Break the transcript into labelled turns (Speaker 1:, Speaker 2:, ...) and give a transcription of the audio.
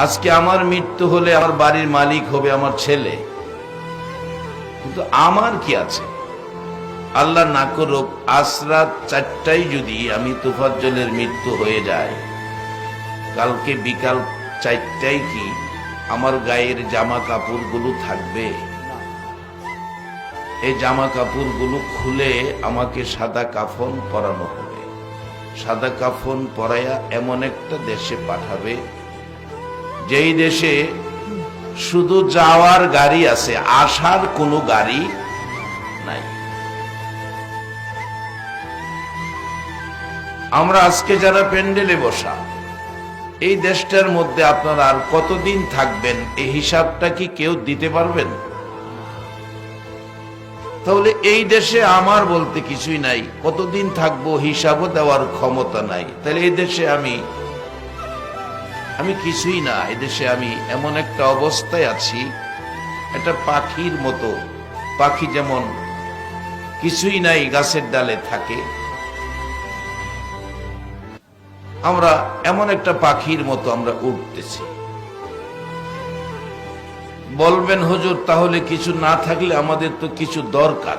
Speaker 1: আজকে আমার মৃত্যু হলে আমার বাড়ির মালিক হবে আমার ছেলে, কিন্তু আমার কি আছে? আল্লাহ না করুক আজ রাত 4টায় যদি আমি তোফাজ্জলের মৃত্যু হয়ে যায়, কালকে বিকাল 4টায় কি আমার গায়ের জামা কাপড়গুলো থাকবে? এই জামা কাপড়গুলো খুলে আমাকে সাদা কাফন পরানো হবে। সাদা কাফন পরাইয়া এমন একটা দেশে পাঠাবে, যেই দেশে শুধু যাওয়ার গাড়ি আছে, আসার কোনো গাড়ি নাই। আমরা আজকে যারা প্যান্ডেলে বসা, এই দেশটার মধ্যে আপনারা আর কতদিন থাকবেন এই হিসাবটা কি কেউ দিতে পারবেন? তাহলে এই দেশে আমার বলতে কিছুই নাই, কতদিন থাকবো হিসাবও দেওয়ার ক্ষমতা নাই। তাহলে এই দেশে আমি কিছুই না। এই দেশে আমি এমন একটা অবস্থায় আছি, একটা পাখির মতো। পাখি যেমন কিছুই নাই, গাছের ডালে থাকে, আমরা এমন একটা পাখির মতো আমরা উঠতেছি। বলবেন হুজুর তাহলে কিছু না থাকলে আমাদের তো কিছু দরকার।